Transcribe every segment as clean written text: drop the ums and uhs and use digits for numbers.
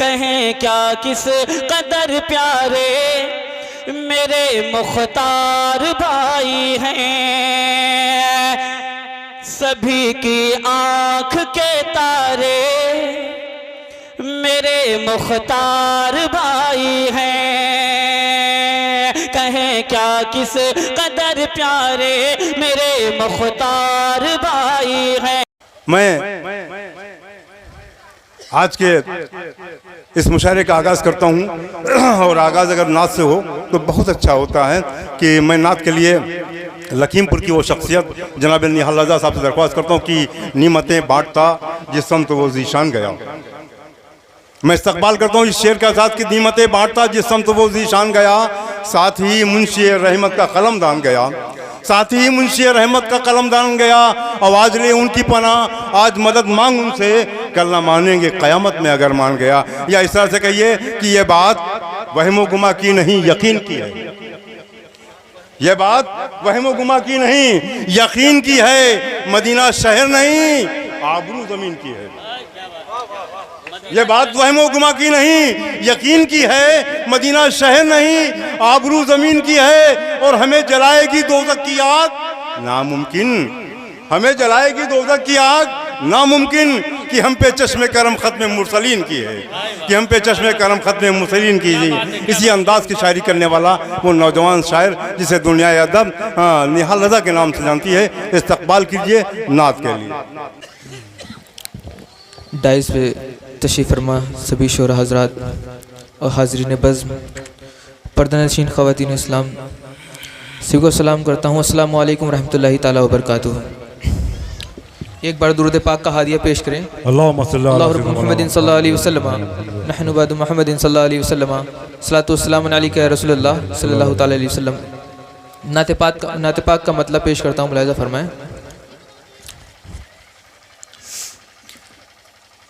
कहें क्या किस कदर प्यारे मेरे मुख्तार भाई हैं। सभी की आँख के तारे मेरे मुख्तार भाई हैं। कहें क्या किस कदर प्यारे मेरे मुख्तार भाई हैं। मैं आज के इस मुशायरे का आगाज़ करता हूँ और आगाज़ अगर नात से हो तो बहुत अच्छा होता है कि मैं नात के लिए लखीमपुर की वो शख्सियत जनाब निहाल रज़ा साहब से दरख्वास्त करता हूँ कि नीमतें बांटता जिस समत वो ज़ीशान गया। मैं इस्तकबाल करता हूँ इस शेर के साथ कि नीमतें बांटता जिस समत वो ज़ीशान गया, साथ ही मुंशी रहमत का कलम दान गया, साथ ही मुंशी रहमत का कलम दान गया। आवाज़ ले उनकी पनाह आज मदद मांग उनसे, कल ना मानेंगे क़यामत में अगर मान गया। या इस तरह से कहिए कि ये बात वहमो गुमा की नहीं यकीन की है, ये बात वहमो गुमा की नहीं यकीन की है। मदीना शहर नहीं आबरू ज़मीन की है। ये बात वहमो गुमा की नहीं यकीन की है। मदीना शहर नहीं आबरू ज़मीन की है। और हमें जलाएगी दोज़ख की आग नामुमकिन, हमें जलाएगी दोज़ख की आग नामुमकिन कि हम पे चश्मे करम ख़त्म मुरसलीन की है, कि हम पे चश्मे करम ख़त्म मुरसलीन की है। इसी अंदाज़ की शायरी करने वाला वो नौजवान शायर जिसे दुनिया अदब निहाल रज़ा के नाम से जानती है। इस्तकबाल कीजिए नात के लिए। डाइस पे तशरीफ़ फरमा सभी शोरा हज़रात और हाज़रीन बज़्म, पर्दानशीन ख़वातीन इस्लाम, सभी को सलाम करता हूँ। अस्सलामु अलैकुम रहमतुल्लाहि ताला व बरकातुहू। एक बार दुरूद पाक का हादिया पेश करें। अल्लाहुम्मा मुहम्मदिन सल्लल्लाहु अलैहि वसल्लम नहनु बाद मुहम्मदिन सल्लल्लाहु अलैहि वसल्लम सलातु वस्सलामु अलैका या रसूलल्लाह सल्लल्लाहु ताला अलैहि वसल्लम। नात पाक का मतलब पेश करता हूँ, मुलाहिज़ा फरमाएं।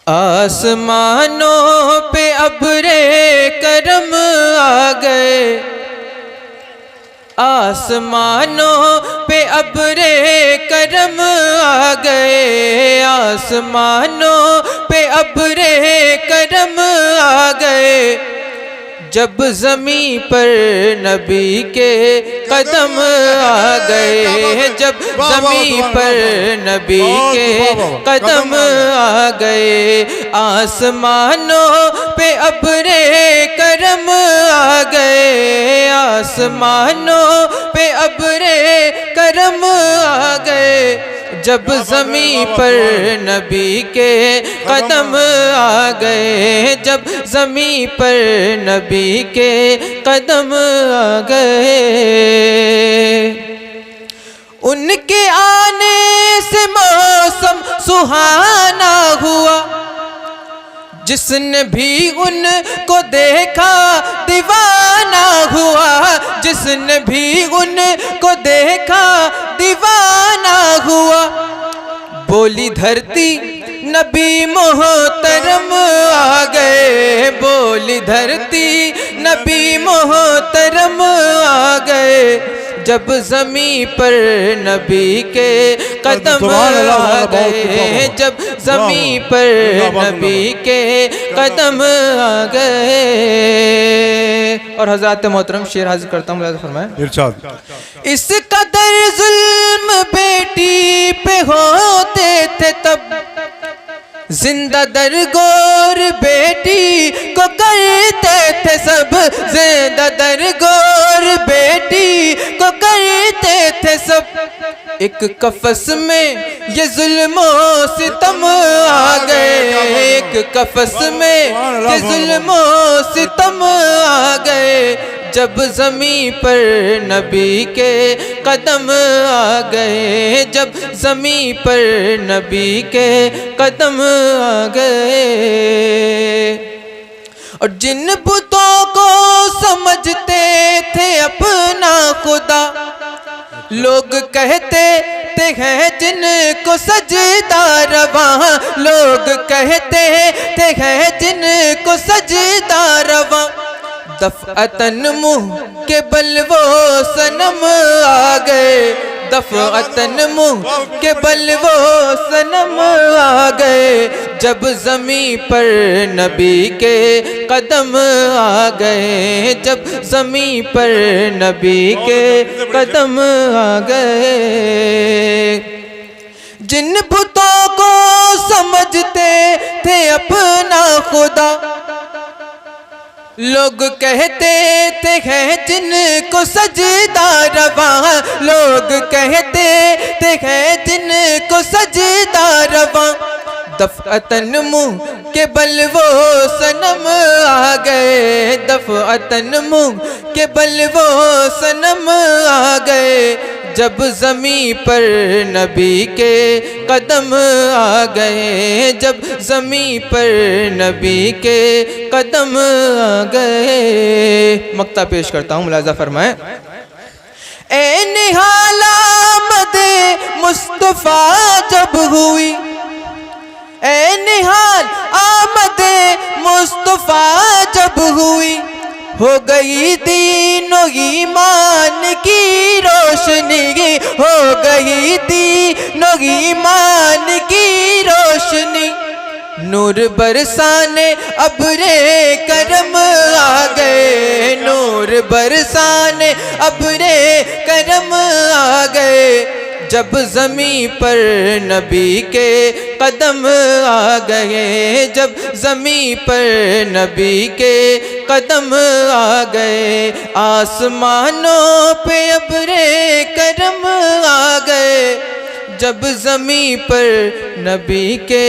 आसमानों पे अब्रे करम आ गए, आसमानों पे अब्रे करम आ गए, आसमानों पे अब्रे करम आ गए। जब ज़मीं पर नबी के कदम आ गए, जब ज़मीं पर नबी के कदम आ गए। आसमानों पे अब्रे करम आ गए, आसमानों पे अब्रे करम आ गए। जब ज़मीं पर नबी के कदम आ गए, जब ज़मीं पर नबी के कदम आ गए। उनके आने से मौसम सुहाना हुआ, जिसने भी उनको देखा दीवाना हुआ, जिसने भी उनको देखा दीवाना हुआ। बोली धरती नबी मोहतरम आ गए, बोली धरती नबी मोहतरम आ गए। जब ज़मीं पर नबी के कदम आ गए, जब ज़मीं पर नबी के कदम आ गए। और हज़रात मोहतरम शेर हाजिर करता हूँ, फरमाएं इरशाद। इस कदर जुल्म बेटी पे होते थे तब, जिंदा दरगोर बेटी को करते थे सब, जिंदा दरगोर बेटी को करते थे सब। एक कफस में ये जुल्मो सितम आ गए, एक कफस में ये जुल्मो सितम आ गए। जब ज़मीं पर नबी के कदम आ गए, जब ज़मीं पर नबी के कदम आ गए। और जिन बुतों को समझते थे अपना खुदा, लोग कहते हैं जिनको सजदा रवा, लोग कहते हैं जिनको सजदा रवा। दफ़अतन मुँह के बल वो सनम आ गए, दफ़अतन मुँह के बल वो सनम आ गए, जब ज़मीं पर नबी के कदम आ गए, जब ज़मीं पर नबी के कदम आ गए। जिन बुतों को समझते थे अपना खुदा, लोग कहते थे हैं जिनको सजदा रवा, लोग कहते थे हैं जिनको सजदा रवा, दफ़अतन मुँह के बल वो सनम आ गए, दफ़अतन मुँह के बल वो सनम आ गए, जब ज़मीं पर नबी के कदम आ गए, जब ज़मीं पर नबी के कदम आ गए। मक्ता पेश करता हूँ, मुलाज़ा फरमाएं। ए निहाला मदे मुस्तफ़ा जब हुई, ए निहाल आमदे मुस्तफ़ा जब हुई, हो गई दीनो ईमान की रोशनी, हो गई दीनो ईमान की रोशनी, नूर बरसाने अबरे करम आ गए, नूर बरसाने अबरे करम आ गए, जब ज़मीं पर नबी के कदम आ गए, जब ज़मीं पर नबी के कदम आ गए, आसमानों पे अबरे करम आ गए, जब ज़मीं पर नबी के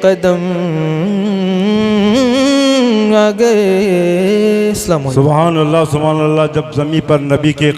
कदम आ गए। सुभान अल्लाह, सुभान अल्लाह। जब ज़मीं पर नबी के